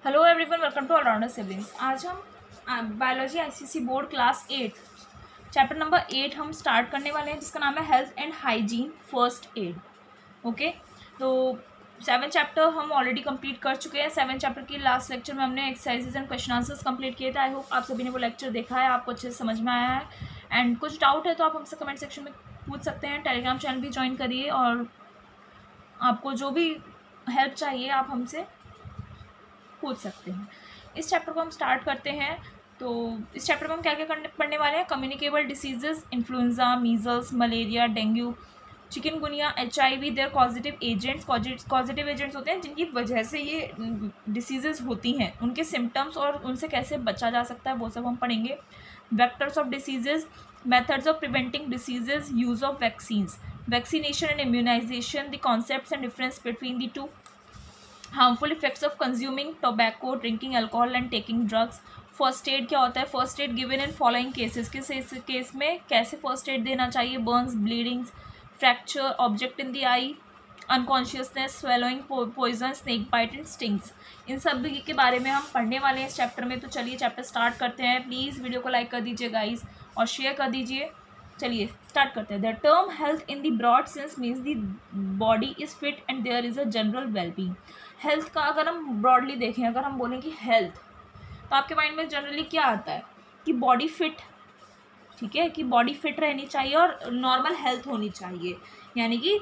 Hello everyone, welcome to all rounder siblings. आज हम biology ICSE board class 8 chapter number 8 हम start करने वाले हैं, जिसका नाम है health and hygiene first aid. Okay, तो 7 चैप्टर हम ऑलरेडी कंप्लीट कर चुके हैं। 7 चैप्टर की लास्ट लेक्चर में हमने exercises and question answers complete किए थे। आई होप आप सभी ने वो लेक्चर देखा है, आपको अच्छे से समझ में आया है। एंड कुछ डाउट है तो आप हमसे कमेंट सेक्शन में पूछ सकते हैं। टेलीग्राम चैनल भी ज्वाइन करिए और आपको जो भी हेल्प चाहिए आप हमसे पूछ सकते हैं। इस चैप्टर को हम स्टार्ट करते हैं। तो इस चैप्टर में हम क्या क्या पढ़ने वाले हैं? Communicable diseases, influenza, measles, malaria, dengue, chikungunya, HIV, their causative agents. Causative agents होते हैं जिनकी वजह से ये डिसीजेज होती हैं, उनके सिम्टम्स और उनसे कैसे बचा जा सकता है वो सब हम पढ़ेंगे। Vectors of diseases, methods of preventing diseases, use of vaccines, vaccination and immunisation, the concepts and difference between the two, harmful effects of consuming tobacco, drinking alcohol and taking drugs. First aid क्या होता है? First aid given in following cases, किस case में कैसे first aid देना चाहिए? Burns, bleedings, fracture, object in the eye, unconsciousness, swallowing poison, snake bite and stings. इन सब के बारे में हम पढ़ने वाले हैं इस चैप्टर में। तो चलिए चैप्टर स्टार्ट करते हैं। प्लीज़ वीडियो को लाइक कर दीजिए गाइज और शेयर कर दीजिए। चलिए स्टार्ट करते हैं। The term health in the broad sense means the body is fit and there is a general wellbeing. Health का अगर हम ब्रॉडली देखें, अगर हम बोलें कि हेल्थ, तो आपके माइंड में जनरली क्या आता है? कि बॉडी फिट, ठीक है, कि बॉडी फिट रहनी चाहिए और नॉर्मल हेल्थ होनी चाहिए, यानी कि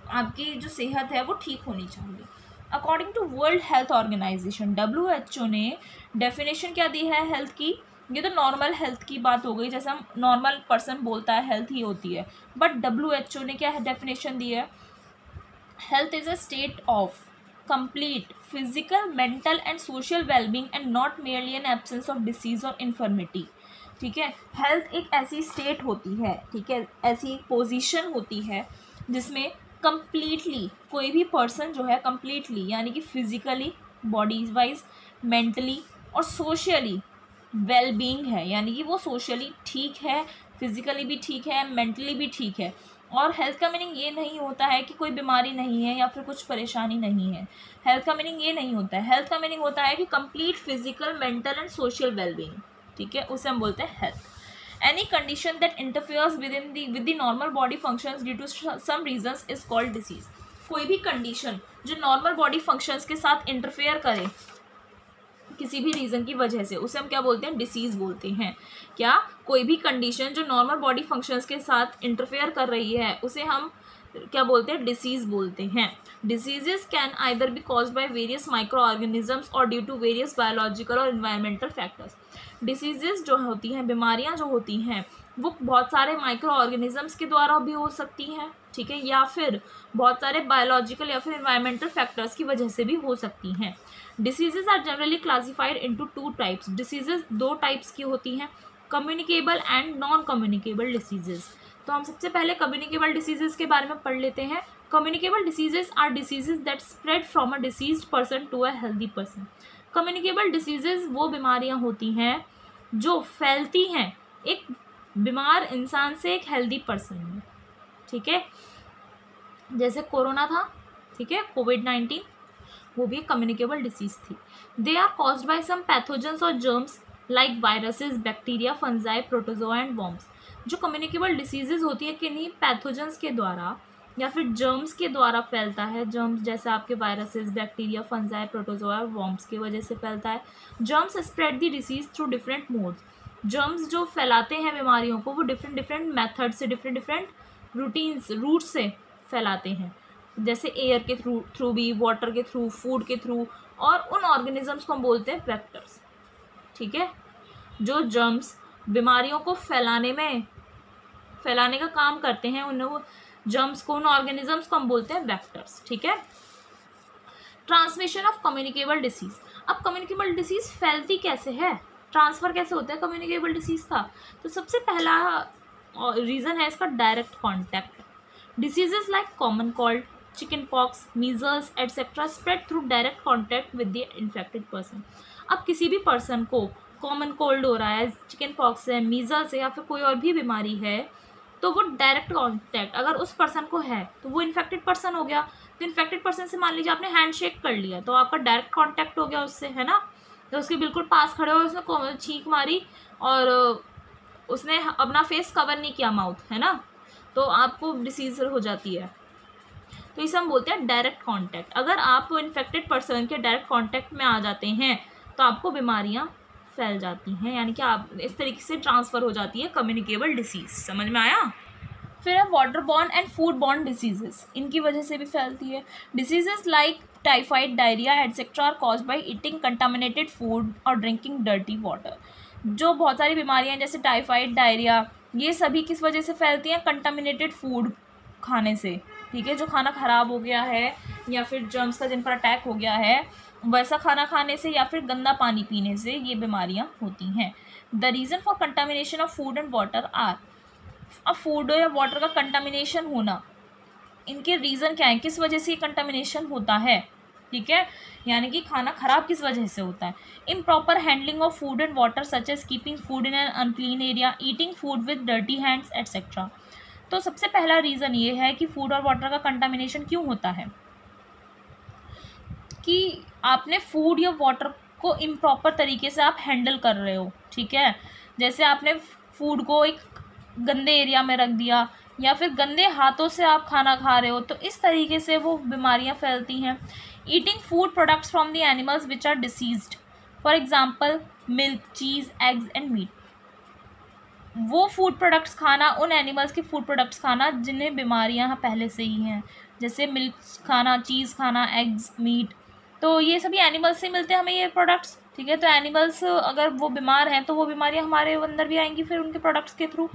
आपकी जो सेहत है वो ठीक होनी चाहिए। According to World Health Organization WHO ने डेफिनेशन क्या दी है हेल्थ की? ये तो नॉर्मल हेल्थ की बात हो गई, जैसे हम नॉर्मल पर्सन बोलता है हेल्थ ही होती है, बट WHO ने क्या है डेफिनेशन दी है? Health is a state of complete physical, mental and social well-being and not merely an absence of disease or infirmity। ठीक है, हेल्थ एक ऐसी स्टेट होती है, ठीक है, ऐसी एक पोजीशन होती है जिसमें कंप्लीटली कोई भी पर्सन जो है कंप्लीटली, यानी कि फिजिकली, बॉडी वाइज, मेंटली और सोशली वेल बीइंग है, यानी कि वो सोशली ठीक है, फिजिकली भी ठीक है, मेंटली भी ठीक है। और हेल्थ का मीनिंग ये नहीं होता है कि कोई बीमारी नहीं है या फिर कुछ परेशानी नहीं है। हेल्थ का मीनिंग ये नहीं होता है। हेल्थ का मीनिंग होता है कि complete physical, mental and social wellbeing, ठीक है, उसे हम बोलते हैं health. Any condition that interferes with the normal body functions due to some reasons is called disease. कोई भी कंडीशन जो नॉर्मल बॉडी फंक्शंस के साथ इंटरफेयर करे किसी भी रीज़न की वजह से, उसे हम क्या बोलते हैं? डिसीज़ बोलते हैं। क्या? कोई भी कंडीशन जो नॉर्मल बॉडी फंक्शंस के साथ इंटरफेयर कर रही है उसे हम क्या बोलते हैं? डिसीज़ बोलते हैं। Diseases can either B caused by various micro organisms और ड्यू टू वेरियस बायोलॉजिकल और इन्वायरमेंटल फैक्टर्स। डिसीजेस जो होती हैं, बीमारियां जो होती हैं, वो बहुत सारे माइक्रो ऑर्गेनिजम्स के द्वारा भी हो सकती हैं, ठीक है, या फिर बहुत सारे बायोलॉजिकल या फिर इन्वायरमेंटल फैक्टर्स की वजह से भी हो सकती हैं। Diseases are generally classified into 2 types. Diseases 2 types की होती हैं, communicable and non communicable diseases. तो हम सबसे पहले कम्युनिकेबल डिसीजेज के बारे में पढ़ लेते हैं। Communicable diseases are diseases that spread from a diseased person to a healthy person. Communicable diseases वो बीमारियां होती हैं जो फैलती हैं एक बीमार इंसान से एक हेल्दी पर्सन में, ठीक है, जैसे कोरोना था, ठीक है, कोविड-19, वो भी एक कम्युनिकेबल डिसीज थी। They are caused by some pathogens और germs like viruses, bacteria, fungi, protozoa and worms. जो कम्युनिकेबल डिसीजेज होती है किन्हीं पैथोजेंस के द्वारा या फिर जर्म्स के द्वारा फैलता है। जर्म्स जैसे आपके वायरसेस, बैक्टीरिया, फंजाई, प्रोटोजोआ और वॉर्म्स की वजह से फैलता है। Germs spread the disease through different modes. Germs जो फैलाते हैं बीमारियों को वो डिफरेंट मेथड से, डिफरेंट रूटीन्स, रूट से फैलाते हैं, जैसे एयर के थ्रू भी, वाटर के थ्रू, फूड के थ्रू, और उन ऑर्गेनिजम्स को हम बोलते हैं वेक्टर्स, ठीक है। जो जर्म्स बीमारियों को फैलाने का काम करते हैं, उन जर्म्स को, उन ऑर्गेनिजम्स को हम बोलते हैं वेक्टर्स, ठीक है। Transmission of communicable disease. अब कम्युनिकेबल डिसीज फैलती कैसे है, ट्रांसफर कैसे होता है कम्युनिकेबल डिसीज का? तो सबसे पहला रीज़न है इसका direct contact. Diseases like common cold, chicken pox, measles etcetera spread through direct contact with the infected person. अब किसी भी पर्सन को कॉमन कोल्ड हो रहा है, चिकन पॉक्स है, मीजल्स है या फिर कोई और भी बीमारी है, तो वो डायरेक्ट कॉन्टैक्ट अगर उस पर्सन को है तो वो इन्फेक्टेड पर्सन हो गया। तो इन्फेक्टेड पर्सन से मान लीजिए आपने हैंडशेक कर लिया तो आपका डायरेक्ट कॉन्टैक्ट हो गया उससे, है ना। तो उसके बिल्कुल पास खड़े हुए उसने छींक मारी और उसने अपना फेस कवर नहीं किया, माउथ, है ना, तो आपको डिसीज हो जाती है। तो इसे हम बोलते हैं डायरेक्ट कांटेक्ट। अगर आप इन्फेक्टेड पर्सन के डायरेक्ट कांटेक्ट में आ जाते हैं तो आपको बीमारियां फैल जाती हैं, यानी कि आप इस तरीके से ट्रांसफ़र हो जाती है कम्युनिकेबल डिसीज। समझ में आया? फिर है water borne and food borne diseases, इनकी वजह से भी फैलती है। Diseases like typhoid, diarrhoea etcetera are caused by eating contaminated food और ड्रिंकिंग डर्टी वाटर। जो बहुत सारी बीमारियां जैसे टाइफाइड, डायरिया, ये सभी किस वजह से फैलती हैं? कंटामिनेटेड फूड खाने से, ठीक है, जो खाना ख़राब हो गया है या फिर जर्म्स का जिन पर अटैक हो गया है वैसा खाना खाने से या फिर गंदा पानी पीने से ये बीमारियां होती हैं। The reason for contamination of food and water are, अब फूड या वाटर का कंटामिनेशन होना, इनके रीज़न क्या है, किस वजह से ये कंटामिनेशन होता है, ठीक है, यानी कि खाना ख़राब किस वजह से होता है। Improper handling of food and water such as keeping food in an unclean area, eating food with dirty hands etcetera. तो सबसे पहला रीज़न ये है कि फूड और वाटर का कंटामिनेशन क्यों होता है कि आपने फूड या वाटर को इम्प्रॉपर तरीके से आप हैंडल कर रहे हो, ठीक है, जैसे आपने फूड को एक गंदे एरिया में रख दिया या फिर गंदे हाथों से आप खाना खा रहे हो, तो इस तरीके से वो बीमारियां फैलती हैं। Eating food products from the animals which are diseased, for example milk, cheese, eggs and meat. वो फूड प्रोडक्ट्स खाना, उन एनिमल्स के फूड प्रोडक्ट्स खाना जिन्हें बीमारियां पहले से ही हैं, जैसे मिल्क खाना, चीज़ खाना, एग्स, मीट, तो ये सभी एनिमल्स से मिलते हैं हमें ये प्रोडक्ट्स, ठीक है। तो एनिमल्स अगर वो बीमार हैं तो वो बीमारियां हमारे अंदर भी आएंगी फिर उनके प्रोडक्ट्स के थ्रू,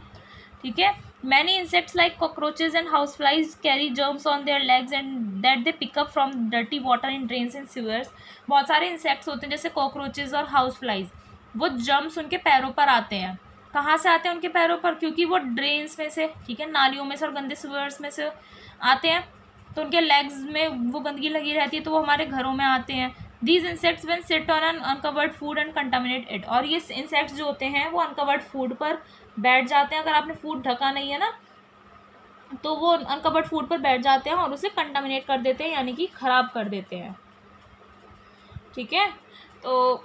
ठीक है। Many insects like cockroaches and house flies carry germs on their legs and that they pick up from dirty water in drains and sewers. बहुत सारे इंसेक्ट्स होते हैं जैसे कॉकरोचेज और हाउस फ्लाइज, वो जर्म्स उनके पैरों पर आते हैं। कहाँ से आते हैं उनके पैरों पर? क्योंकि वो ड्रेन्स में से, ठीक है, नालियों में से और गंदे सीवर्स में से आते हैं, तो उनके लेग्स में वो गंदगी लगी रहती है, तो वो हमारे घरों में आते हैं। These insects when sit on an uncovered food and contaminate it, और ये इंसेक्ट्स जो होते हैं वो अनकवर्ड फूड पर बैठ जाते हैं। अगर आपने फूड ढका नहीं है ना तो वो अनकवर्ड फूड पर बैठ जाते हैं और उसे कंटामिनेट कर देते हैं, यानी कि ख़राब कर देते हैं, ठीक है। तो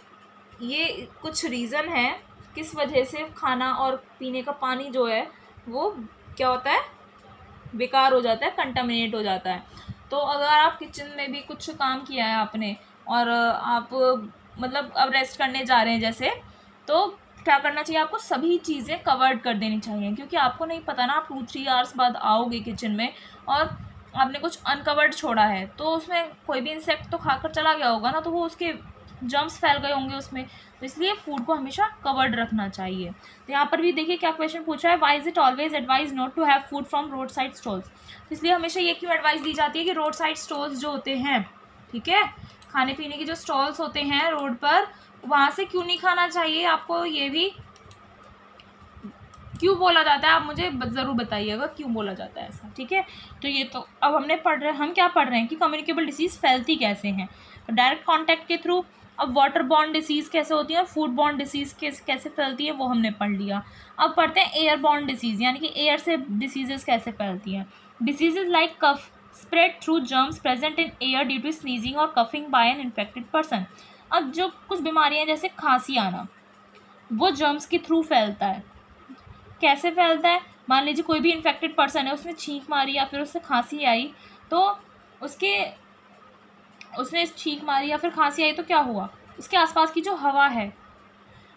ये कुछ रीज़न है किस वजह से खाना और पीने का पानी जो है वो क्या होता है, बेकार हो जाता है, कंटामिनेट हो जाता है। तो अगर आप किचन में भी कुछ काम किया है आपने और आप मतलब अब रेस्ट करने जा रहे हैं जैसे, तो क्या करना चाहिए आपको? सभी चीज़ें कवर्ड कर देनी चाहिए, क्योंकि आपको नहीं पता ना, आप 2-3 आवर्स बाद आओगे किचन में और आपने कुछ अनकवर्ड छोड़ा है तो उसमें कोई भी इंसेक्ट तो खाकर चला गया होगा ना, तो वो उसके जर्म्स फैल गए होंगे उसमें, तो इसलिए फूड को हमेशा कवर्ड रखना चाहिए। तो यहाँ पर भी देखिए क्या क्वेश्चन पूछा है, why is it always advise not to have food from road side stalls. तो इसलिए हमेशा ये क्यों एडवाइस दी जाती है कि रोड साइड स्टॉल्स जो होते हैं, ठीक है, खाने पीने के जो स्टॉल्स होते हैं रोड पर, वहाँ से क्यों नहीं खाना चाहिए, आपको ये भी क्यों बोला जाता है, आप मुझे ज़रूर बताइएगा क्यों बोला जाता है ऐसा, ठीक है। तो ये तो अब हम क्या पढ़ रहे हैं कि कम्युनिकेबल डिसीज़ फैलती कैसे हैं, तो डायरेक्ट कॉन्टैक्ट के थ्रू। अब वाटर बॉर्न डिसीज़ कैसे होती है, फूड बॉर्न डिसीज़ कैसे फैलती है वो हमने पढ़ लिया। अब पढ़ते हैं एयर बॉर्न डिसीज़, यानी कि एयर से डिसीजेज़ कैसे फैलती हैं। Diseases like cough spread through germs present in air due to sneezing और coughing by an infected person. अब जो कुछ बीमारियां जैसे खांसी आना, वो जर्म्स के थ्रू फैलता है। कैसे फैलता है? मान लीजिए कोई भी इन्फेक्टेड पर्सन है, उसने छींक मारी या फिर उससे खांसी आई, तो उसने छींक मारी या फिर खांसी आई तो क्या हुआ, उसके आसपास की जो हवा है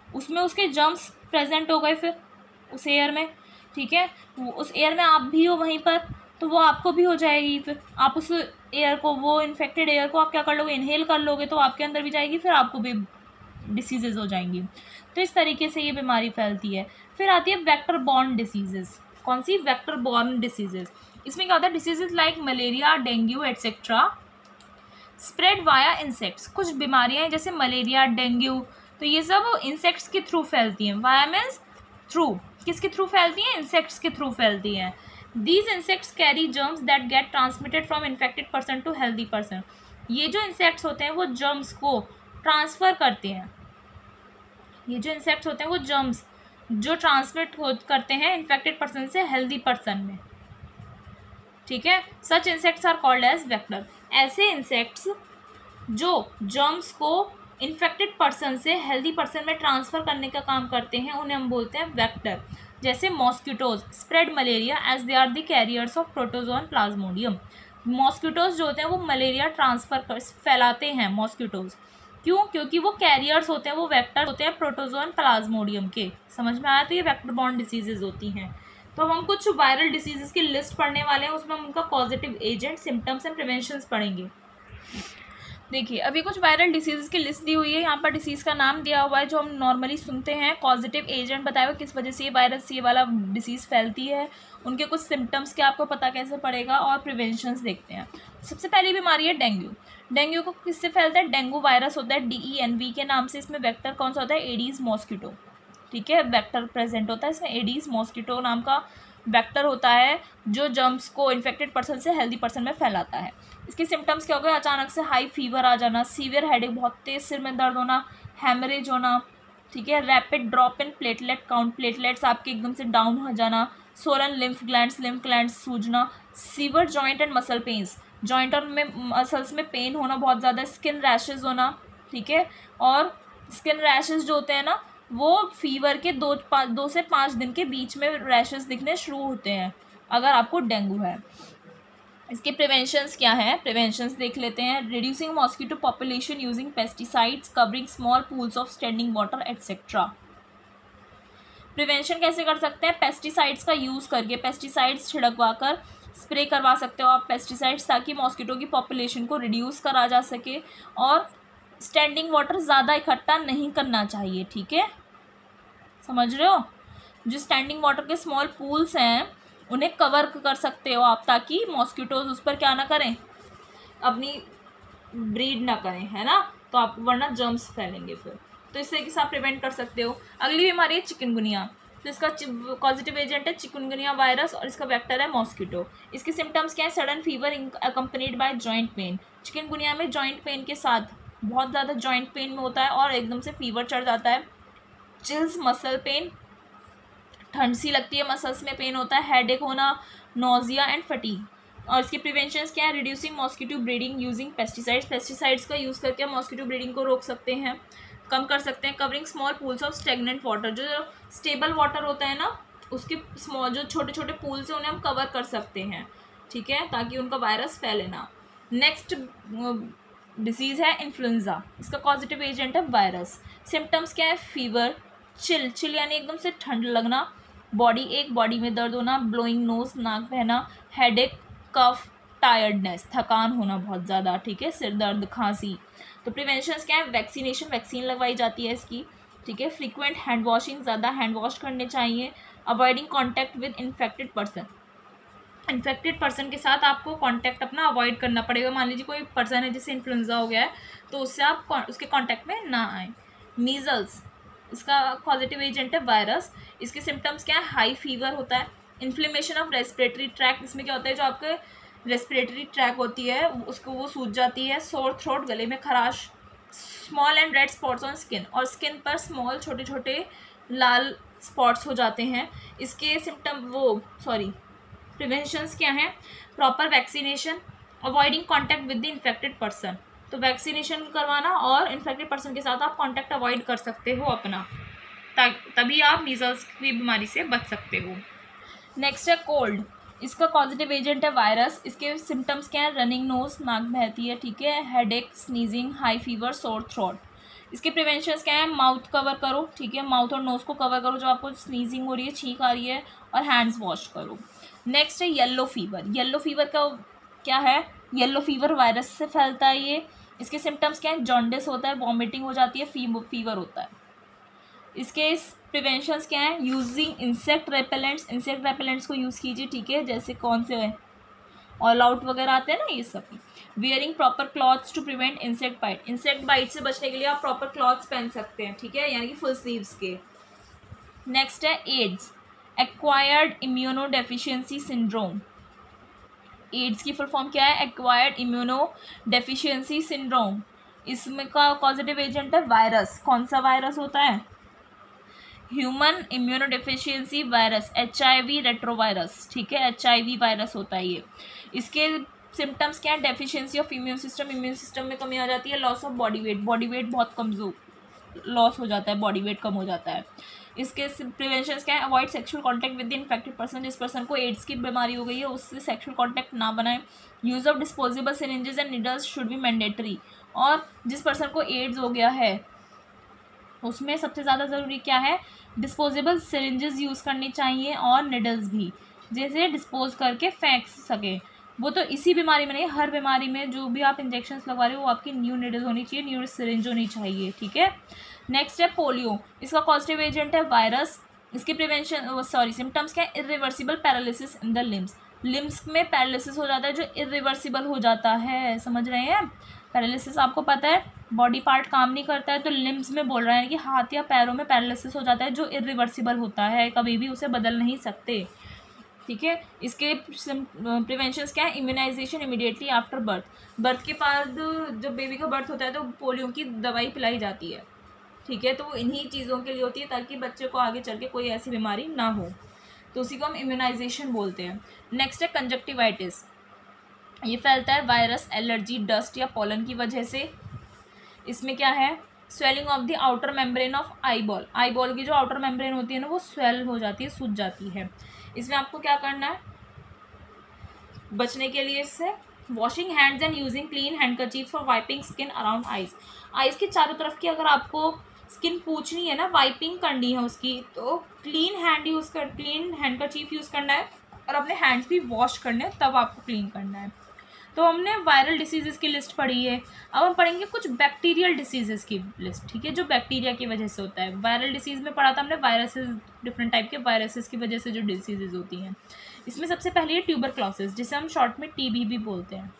उसमें उसके जर्म्स प्रेजेंट हो गए फिर उस एयर में, ठीक है। उस एयर में आप भी हो वहीं पर, तो वो आपको भी हो जाएगी, फिर आप उस एयर को, वो इन्फेक्टेड एयर को आप क्या कर लोगे, इनहेल कर लोगे, तो आपके अंदर भी जाएगी, फिर आपको भी डिसीजेज़ हो जाएंगी। तो इस तरीके से ये बीमारी फैलती है। फिर आती है वेक्टर बॉर्न डिसीजेज़। कौन सी? Vector borne diseases. इसमें क्या होता है, diseases like malaria, dengue etcetera spread via insects. कुछ बीमारियां हैं जैसे मलेरिया, डेंगू, तो ये सब इंसेक्ट्स के थ्रू फैलती हैं। वाया मीन्स थ्रू, किसके थ्रू फैलती हैं? इंसेक्ट्स के थ्रू फैलती हैं। These insects carry germs that get transmitted from infected person to healthy person. ये जो इंसेक्ट्स होते हैं वो जर्म्स को ट्रांसफ़र करते हैं। ये जो इंसेक्ट्स होते हैं वो जर्म्स जो ट्रांसमिट करते हैं इन्फेक्टेड पर्सन से हेल्दी पर्सन में, ठीक है। Such insects are called as vector. ऐसे इंसेक्ट्स जो जर्म्स को इन्फेक्टेड पर्सन से हेल्दी पर्सन में ट्रांसफ़र करने का काम करते हैं, उन्हें हम बोलते हैं वेक्टर। जैसे mosquitoes spread malaria as they are the carriers of protozoan plasmodium. Mosquitoes जो होते हैं वो मलेरिया फैलाते हैं मॉस्किटोज। क्यों? क्योंकि वो कैरियर्स होते हैं, वो वेक्टर होते हैं प्रोटोजोन प्लाज्मोडियम के। समझ में आया? तो ये वेक्टर बॉर्न डिसीजेज होती हैं। तो हम कुछ वायरल डिसीजेज की लिस्ट पढ़ने वाले हैं, उसमें हम उनका positive agent, symptoms and prevention पढ़ेंगे। देखिए अभी कुछ वायरल डिसीज़ की लिस्ट दी हुई है, यहाँ पर डिसीज़ का नाम दिया हुआ है जो हम नॉर्मली सुनते हैं। पॉजिटिव एजेंट बताया हुआ किस वजह से ये वायरस, ये वाला डिसीज़ फैलती है, उनके कुछ सिम्टम्स के आपको पता कैसे पड़ेगा, और प्रिवेंशंस देखते हैं। सबसे पहली बीमारी है डेंगू। डेंगू को किससे फैलता है? डेंगू वायरस होता है DENV के नाम से। इसमें वेक्टर कौन सा होता है? Aedes mosquito. ठीक है, वेक्टर प्रेजेंट होता है इसमें, एडीज मॉस्किटो नाम का वेक्टर होता है जो जर्म्स को इन्फेक्टेड पर्सन से हेल्दी पर्सन में फैलाता है। इसके सिम्टम्स क्या हो गए? अचानक से हाई फीवर आ जाना, सीवियर हेडेक, बहुत तेज सिर में दर्द होना, हैमरेज होना, ठीक है, rapid drop in platelet count, platelets आपके एकदम से डाउन हो जाना, सोलन लिम्फ ग्लैंड्स सूजना, severe joint and muscle pains, joint और में मसल्स में पेन होना बहुत ज़्यादा, स्किन रैशेज होना, ठीक है, और स्किन रैशेज जो होते हैं ना वो फीवर के 2 से 5 दिन के बीच में रैशेस दिखने शुरू होते हैं अगर आपको डेंगू है। इसके प्रिवेंशंस क्या है? प्रिवेंशंस देख लेते हैं। Reducing mosquito population using pesticides, covering small pools of standing water etcetera. Prevention कैसे कर सकते हैं? पेस्टिसाइड्स का यूज़ करके, पेस्टिसाइड्स छिड़कवा कर स्प्रे करवा सकते हो आप पेस्टिसाइड्स, ताकि मॉस्किटो की पॉपुलेशन को रिड्यूस करा जा सके। और स्टैंडिंग वाटर ज़्यादा इकट्ठा नहीं करना चाहिए, ठीक है, समझ रहे हो? जो स्टैंडिंग वाटर के स्मॉल पूल्स हैं उन्हें कवर कर सकते हो आप, ताकि मॉस्किटोज उस पर क्या ना करें, अपनी ब्रीड ना करें, है ना, तो आप वरना जर्म्स फैलेंगे फिर, तो इससे किस आप प्रिवेंट कर सकते हो। अगली बीमारी है चिकनगुनिया। तो इसका पॉजिटिव एजेंट है चिकनगुनिया वायरस और इसका वेक्टर है मॉस्किटो। इसके सिम्टम्स क्या है? Sudden fever accompanied by joint pain. Chikungunya में जॉइंट पेन के साथ बहुत ज़्यादा जॉइंट पेन में होता है और एकदम से फीवर चढ़ जाता है, चिल्स, मसल पेन, ठंड सी लगती है, मसल्स में पेन होता है, हेडेक होना, नोजिया एंड फटीग। और इसके प्रिवेंशंस क्या है? Reducing mosquito breeding using pesticides, pesticides का यूज़ करके हम मॉस्किटो ब्रीडिंग को रोक सकते हैं, कम कर सकते हैं। Covering small pools of stagnant water, जो स्टेबल वाटर होता है ना उसके स्मॉल जो छोटे छोटे पूल्स हैं उन्हें हम कवर कर सकते हैं, ठीक है, ताकि उनका वायरस फैले ना। नेक्स्ट डिसीज़ है इन्फ्लुएंजा। इसका पॉजिटिव एजेंट है वायरस। सिम्टम्स क्या है? फीवर, चिल यानी एकदम से ठंड लगना, बॉडी एक, बॉडी में दर्द होना, ब्लोइंग नोज, नाक बहना, हेडेक, कफ, टायर्डनेस, थकान होना बहुत ज़्यादा, ठीक है, सिर दर्द, खांसी। तो प्रिवेंशंस क्या है? वैक्सीनेशन, वैक्सीन लगवाई जाती है इसकी, ठीक है। फ्रीक्वेंट हैंड वॉशिंग, ज़्यादा हैंड वॉश करने चाहिए। Avoiding contact with infected person, infected person के साथ आपको कांटेक्ट अपना अवॉइड करना पड़ेगा। मान लीजिए कोई पर्सन है जिससे इन्फ्लुएंजा हो गया है तो उससे आप उसके कांटेक्ट में ना आए। मीजल्स, इसका पॉजिटिव एजेंट है वायरस। इसके सिम्टम्स क्या है? हाई फीवर होता है, इन्फ्लेमेशन ऑफ रेस्पिरेटरी ट्रैक, इसमें क्या होता है जो आपके रेस्पिरेटरी ट्रैक होती है उसको वो सूज जाती है, सोर थ्रोट, गले में खराश, small and red spots on skin, और स्किन पर स्मॉल छोटे छोटे लाल स्पॉट्स हो जाते हैं। इसके सिम्टम प्रिवेंशंस क्या हैं? Proper vaccination, avoiding contact with the infected person, तो वैक्सीनेशन करवाना और इन्फेक्टेड पर्सन के साथ आप कॉन्टैक्ट अवॉइड कर सकते हो अपना, तभी आप मीजल्स की बीमारी से बच सकते हो। नेक्स्ट है कोल्ड। इसका पॉजिटिव एजेंट है वायरस। इसके सिम्टम्स क्या है? रनिंग नोज, नाक बहती है, ठीक है, headache, sneezing, high fever, sore throat. इसके प्रिवेंशंस क्या है? माउथ कवर करो, ठीक है, माउथ और नोज को कवर करो जो आपको स्नीजिंग हो रही है, छींक आ रही है, और हैंड्स वॉश करो। नेक्स्ट है येलो फीवर। येलो फीवर का क्या है? येलो फीवर वायरस से फैलता है ये। इसके सिम्टम्स क्या है? जॉन्डिस होता है, वॉमिटिंग हो जाती है, फीवर होता है। इसके प्रिवेंशंस क्या है? Using insect repellents, insect repellents को यूज़ कीजिए, ठीक है, जैसे कौन से है, ऑल आउट वगैरह आते हैं ना, ये सब। Wearing proper clothes to prevent insect bite, insect bite से बचने के लिए आप प्रॉपर क्लॉथ्स पहन सकते हैं, ठीक है, यानी कि फुल स्लीव्स के। नेक्स्ट है AIDS, acquired immunodeficiency syndrome. AIDS की फुल फॉर्म क्या है? Acquired immunodeficiency syndrome. इसमें का पॉजिटिव एजेंट है वायरस। कौन सा वायरस होता है? Human immuno deficiency virus, HIV retrovirus, ठीक है, HIV वायरस होता है ये। इसके सिम्टम्स क्या है, डेफिशिएंसी ऑफ इम्यून सिस्टम में कमी आ जाती है, लॉस ऑफ बॉडी वेट बहुत कमजोर लॉस हो जाता है, बॉडी वेट कम हो जाता है। इसके प्रिवेंशन क्या है, avoid sexual contact with the infected person, जिस पर्सन को एड्स की बीमारी हो गई है उससे सेक्सुअल कांटेक्ट ना बनाए। Use of disposable syringes and needles should be mandatory, और जिस पर्सन को एड्स हो गया है उसमें सबसे ज़्यादा ज़रूरी क्या है, डिस्पोजेबल सिरिंजेस यूज़ करनी चाहिए और निडल्स भी, जैसे डिस्पोज करके फेंक सके। वो तो इसी बीमारी में नहीं, हर बीमारी में जो भी आप इंजेक्शंस लगवा रहे हो वो आपकी न्यू निडल होनी चाहिए, न्यू सिरिंज होनी चाहिए, ठीक है। नेक्स्ट है पोलियो, इसका कॉजेटिव एजेंट है वायरस। इसके प्रिवेंशन सिम्टम्स क्या है, irreversible paralysis in the limbs में पैरालिसिस हो जाता है जो इरिवर्सिबल हो जाता है, समझ रहे हैं। पैरालिसिस आपको पता है बॉडी पार्ट काम नहीं करता है, तो लिम्स में बोल रहे हैं कि हाथ या पैरों में पैरालिसिस हो जाता है जो इरिवर्सिबल होता है, कभी भी उसे बदल नहीं सकते, ठीक है। इसके प्रिवेंशंस क्या है, इम्यूनाइजेशन इमीडिएटली आफ्टर बर्थ के बाद जब बेबी का बर्थ होता है तो पोलियो की दवाई पिलाई जाती है, ठीक है। तो वो इन्हीं चीज़ों के लिए होती है ताकि बच्चे को आगे चल के कोई ऐसी बीमारी ना हो, तो उसी को हम इम्यूनाइजेशन बोलते हैं। नेक्स्ट है कंजक्टिवाइटिस, ये फैलता है वायरस, एलर्जी, डस्ट या पोलन की वजह से। इसमें क्या है, swelling of the outer membrane of eyeball की जो आउटर मेम्ब्रेन होती है ना वो स्वेल हो जाती है, सूज जाती है। इसमें आपको क्या करना है बचने के लिए इससे, washing hands and using clean handkerchief for wiping skin around eyes के चारों तरफ की अगर आपको स्किन पूछनी है ना, वाइपिंग करनी है उसकी, तो क्लीन हैंडकरचीफ यूज़ करना है और अपने हैंड्स भी वॉश करने हैं, तब आपको क्लीन करना है। तो हमने वायरल डिसीज़ेज़ की लिस्ट पढ़ी है, अब हम पढ़ेंगे कुछ बैक्टीरियल डिसीज़ेज़ की लिस्ट, ठीक है, जो बैक्टीरिया की वजह से होता है। वायरल डिसीज़ में पढ़ा था हमने वायरसेस, डिफरेंट टाइप के वायरसेस की वजह से जो डिसीज़ेज़ होती हैं। इसमें सबसे पहले है ट्यूबरक्लोसिस, जिसे हम शॉर्ट में टीबी भी बोलते हैं।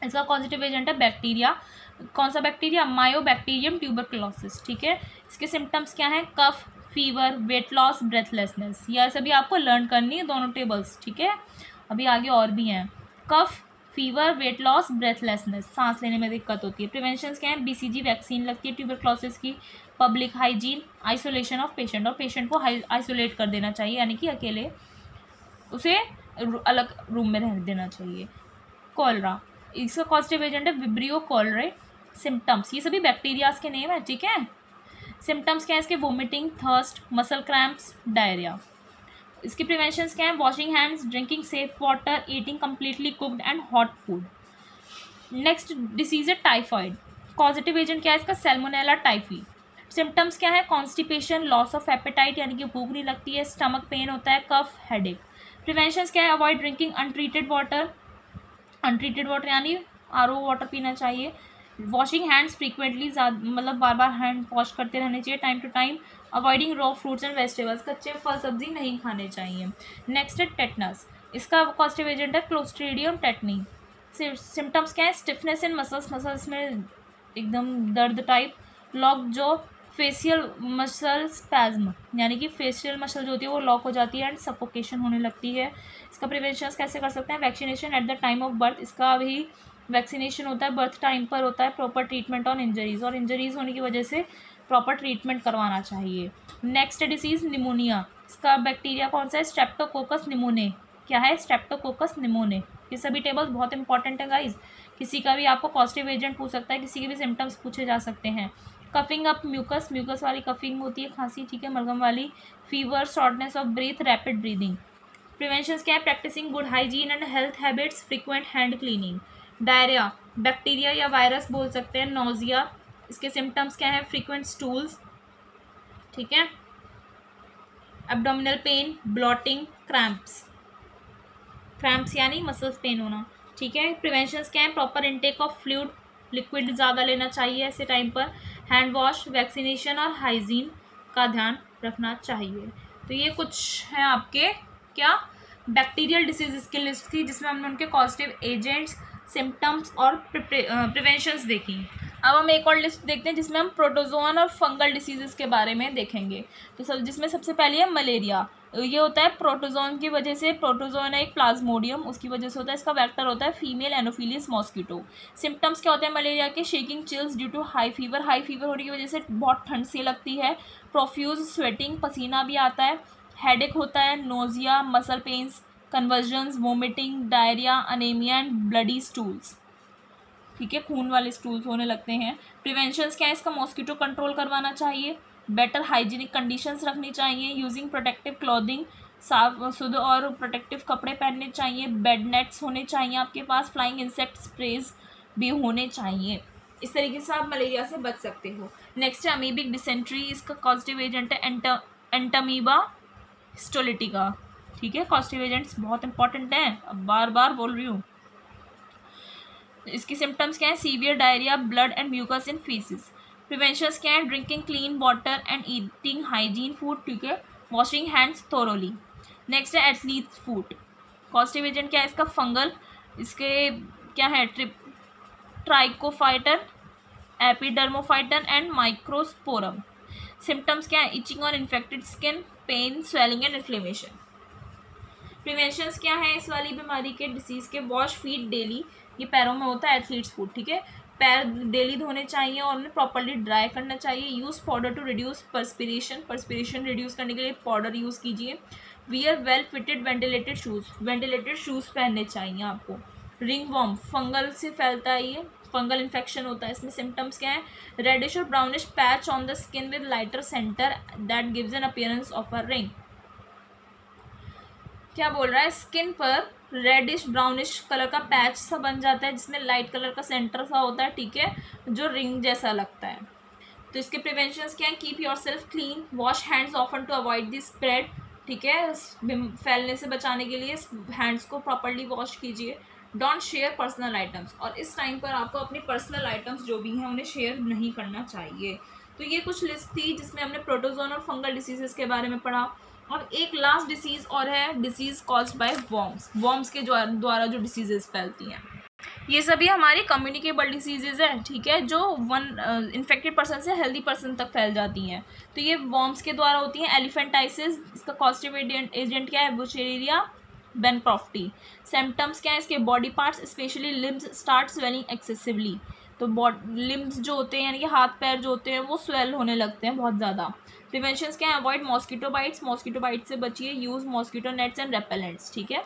इसका पॉजिटिव एजेंट है बैक्टीरिया, कौन सा बैक्टीरिया, मायोबैक्टीरियम ट्यूबरक्लोसिस, ठीक है। इसके सिम्टम्स क्या हैं, कफ, फीवर, वेट लॉस, ब्रेथलेसनेस, यह सभी आपको लर्न करनी है दोनों टेबल्स, ठीक है। अभी आगे और भी हैं, कफ, फीवर, वेट लॉस, ब्रेथलेसनेस, सांस लेने में दिक्कत होती है। प्रिवेंशन क्या है, बीसीजी वैक्सीन लगती है ट्यूबरक्लोसिस की, public hygiene, isolation of patient, और पेशेंट को आइसोलेट कर देना चाहिए, यानी कि अकेले उसे अलग रूम में रहने देना चाहिए। कॉलरा, इसका पॉजिटिव एजेंट है विब्रियो कॉलरे। सिम्टम्स, ये सभी बैक्टीरियाज के नेम है, ठीक है। सिम्टम्स क्या है इसके, vomiting, thirst, muscle cramps, diarrhoea. इसकी प्रिवेंशंस क्या है, washing hands, drinking safe water, eating completely cooked and hot food. Next disease है टाइफाइड, पॉजिटिव एजेंट क्या है इसका, सैल्मोनेला टाइफी। सिम्टम्स क्या है, कॉन्स्टिपेशन, लॉस ऑफ एपेटाइट यानी कि भूख नहीं लगती है, स्टमक पेन होता है, कफ, हेडेक। प्रिवेंशंस क्या है, अवॉइड ड्रिंकिंग अनट्रीटेड वाटर यानी आरओ वाटर पीना चाहिए। वॉशिंग हैंड्स फ्रीक्वेंटली, मतलब बार बार हैंड वॉश करते रहने चाहिए time to time. Avoiding raw fruits and vegetables, कच्चे फल सब्जी नहीं खाने चाहिए। नेक्स्ट है टेटनस, इसका पॉजिटिव एजेंट है क्लोस्ट्रीडियम टेटनी। सिम्टम्स क्या है, स्टिफनेस इन मसल्स में एकदम दर्द टाइप, लॉक जो, फेशियल मसल स्पैज्म यानी कि फेशियल मसल जो होती है वो लॉक हो जाती है एंड सफोकेशन होने लगती है। इसका प्रिवेंशन कैसे कर सकते हैं, vaccination at the time of birth, इसका भी वैक्सीनेशन होता है बर्थ टाइम पर होता है। प्रॉपर ट्रीटमेंट ऑन इंजरीज, और इंजरीज होने की वजह से प्रॉपर ट्रीटमेंट करवाना चाहिए। नेक्स्ट डिसीज़ निमोनिया, इसका बैक्टीरिया कौन सा है, स्ट्रेप्टोकोकस निमोने। क्या है, स्ट्रेप्टोकोकस निमोने। ये सभी टेबल्स बहुत इंपॉर्टेंट है गाइज, किसी का भी आपको पॉजिटिव एजेंट पूछ सकता है, किसी के भी सिम्टम्स पूछे जा सकते हैं। कफिंग अप म्यूकस वाली कफिंग होती है, खांसी, ठीक है, मलगम वाली। Fever, shortness of breath, rapid breathing. Prevention क्या है, practising good hygiene and health habits, frequent hand cleaning. Diarrhoea, bacteria या वायरस बोल सकते हैं। नोजिया, इसके सिम्टम्स क्या है, फ्रीक्वेंट स्टूल्स, ठीक है। एब्डोमिनल पेन, ब्लॉटिंग, क्रैम्प्स यानी मसल्स पेन होना, ठीक है। प्रिवेंशन क्या है, proper intake of fluid, liquid ज़्यादा लेना चाहिए ऐसे टाइम पर। हैंड वॉश, वैक्सीनेशन और हाइजीन का ध्यान रखना चाहिए। तो ये कुछ है आपके क्या बैक्टीरियल डिसीजेस की लिस्ट थी, जिसमें हमने उनके पॉजिटिव एजेंट्स, सिम्टम्स और प्रिवेंशंस देखी। अब हम एक और लिस्ट देखते हैं जिसमें हम प्रोटोजोन और फंगल डिसीजेस के बारे में देखेंगे। तो जिसमें सबसे पहले है मलेरिया, ये होता है प्रोटोजोन की वजह से। प्रोटोजोन है एक प्लाज्मोडियम, उसकी वजह से होता है। इसका वेक्टर होता है फीमेल एनोफिलियस मॉस्किटो। सिम्टम्स क्या होते हैं मलेरिया के, shaking, chills due to high fever होने की वजह से बहुत ठंड सी लगती है। प्रोफ्यूज स्वेटिंग, पसीना भी आता है। हेडेक होता है, nausea, muscle pains, convulsions, vomiting, diarrhoea, anaemia and bloody stools, ठीक है, खून वाले स्टूल्स होने लगते हैं। प्रिवेंशंस क्या है इसका, मॉस्किटो कंट्रोल करवाना चाहिए, बेटर हाइजीनिक कंडीशंस रखनी चाहिए, यूजिंग प्रोटेक्टिव क्लॉथिंग, साफ शुद्ध और प्रोटेक्टिव कपड़े पहनने चाहिए, बेड नेट्स होने चाहिए आपके पास, फ्लाइंग इंसेक्ट स्प्रेज भी होने चाहिए। इस तरीके से आप मलेरिया से बच सकते हो। नेक्स्ट है अमीबिक डिसेंट्री, इसका कॉजेटिव एजेंट है एंटामीबा हिस्टोलिटिका, ठीक है, कॉजेटिव एजेंट्स बहुत इंपॉर्टेंट हैं, अब बार बार बोल रही हूँ। इसकी सिम्टम्स क्या है, severe diarrhoea, blood and mucus in faeces. Preventions क्या है, drinking clean water and eating hygiene food, ठीक है, वॉशिंग हैंड्स थोरोली। नेक्स्ट है एथलीट फूड, कॉजेटिव एजेंट क्या है इसका, फंगल, इसके क्या है, trichophyton, epidermophyton and microsporum. Symptoms क्या है, इचिंग और infected skin, pain, swelling and inflammation. Preventions क्या है इस वाली बीमारी के, डिसीज के, वॉश फीट डेली, ये पैरों में होता है एथलीट्स फूड, ठीक है, पैर डेली धोने चाहिए और उन्हें प्रॉपर्ली ड्राई करना चाहिए। Use powder to reduce perspiration reduce करने के लिए पाउडर यूज़ कीजिए। Wear well fitted ventilated shoes पहनने चाहिए आपको। रिंग वॉर्म, फंगल से फैलता है ये, फंगल इन्फेक्शन होता है इसमें। सिम्टम्स क्या है, रेडिश और brownish patch on the skin with lighter centre that gives an appearance of a ring. क्या बोल रहा है, स्किन पर रेडिश ब्राउनिश कलर का पैच सा बन जाता है जिसमें लाइट कलर का सेंटर सा होता है, ठीक है, जो रिंग जैसा लगता है। तो इसके प्रिवेंशंस क्या है, keep your self clean, wash hands often to avoid the spread, ठीक है, फैलने से बचाने के लिए हैंड्स को प्रॉपर्ली वॉश कीजिए। डोंट शेयर पर्सनल आइटम्स, और इस टाइम पर आपको अपनी पर्सनल आइटम्स जो भी हैं उन्हें शेयर नहीं करना चाहिए। तो ये कुछ लिस्ट थी जिसमें हमने प्रोटोजोन और फंगल डिसीजेस के बारे में पढ़ा। अब एक लास्ट डिसीज और है, डिसीज कॉज्ड बाय वॉर्म्स के द्वारा जो डिसीजेस फैलती हैं। ये सभी हमारी कम्युनिकेबल डिसीजेज है, ठीक है, जो इन्फेक्टेड पर्सन से हेल्दी पर्सन तक फैल जाती हैं। तो ये वॉर्म्स के द्वारा होती हैं। एलिफेंटाइसिस, इसका कॉजेटिव एजेंट क्या है, बुचेरिया बेनक्रॉफ्टी। सिम्टम्स क्या है इसके, body parts specially limbs start swelling excessively, तो लिम्स जो होते हैं यानी कि हाथ पैर जो होते हैं वो स्वेल होने लगते हैं बहुत ज़्यादा। प्रिवेंशंस क्या है, अवॉइड मॉस्किटो बाइट्स से बचिए, use mosquito nets and repellents, ठीक है।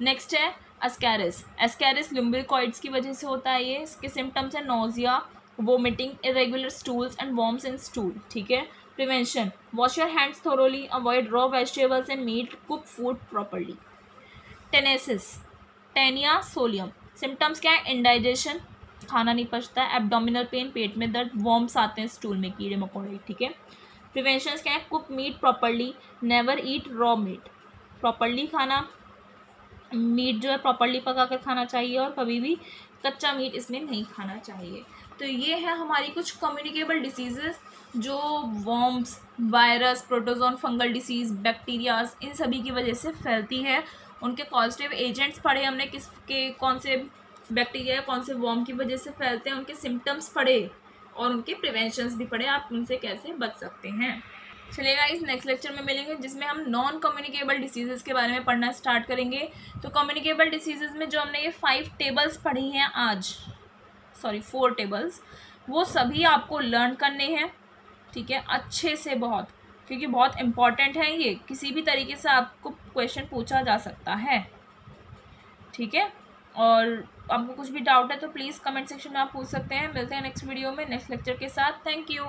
नेक्स्ट है एस्कैरिस लुम्ब्रिकॉइड्स की वजह से होता है ये। इसके सिम्टम्स है nausea, vomiting, irregular stools and worms in stool, ठीक है। Prevention, wash your hands thoroughly, avoid raw vegetables and meat, cook food properly. Taeniasis, taenia solium, symptoms क्या है, इंडाइजेशन, खाना नहीं पचता है, एब्डोमिनल पेन, पेट में दर्द, वॉर्म्स आते हैं स्टूल में, कीड़े मकोड़े, ठीक है। प्रिवेंशंस क्या है, cook meat properly, never eat raw meat, properly खाना, मीट जो है प्रॉपर्ली पका कर खाना चाहिए और कभी भी कच्चा मीट इसमें नहीं खाना चाहिए। तो ये है हमारी कुछ कम्युनिकेबल डिसीजेस जो worms, virus, protozoan, fungal disease, bacterias, इन सभी की वजह से फैलती है। उनके कॉजेटिव एजेंट्स पढ़े हमने, किसके कौन से बैक्टीरिया कौन से वॉर्म की वजह से फैलते हैं, उनके सिम्टम्स पढ़े और उनके प्रिवेंशंस भी पढ़े, आप उनसे कैसे बच सकते हैं। चलेगा, इस नेक्स्ट लेक्चर में मिलेंगे जिसमें हम नॉन कम्युनिकेबल डिसीजेस के बारे में पढ़ना स्टार्ट करेंगे। तो कम्युनिकेबल डिसीजेस में जो हमने ये 5 टेबल्स पढ़ी हैं आज, 4 टेबल्स, वो सभी आपको लर्न करने हैं, ठीक है, अच्छे से बहुत, क्योंकि बहुत इंपॉर्टेंट है ये, किसी भी तरीके से आपको क्वेश्चन पूछा जा सकता है, ठीक है। और आपको कुछ भी डाउट है तो प्लीज़ कमेंट सेक्शन में आप पूछ सकते हैं। मिलते हैं नेक्स्ट वीडियो में नेक्स्ट लेक्चर के साथ। Thank you.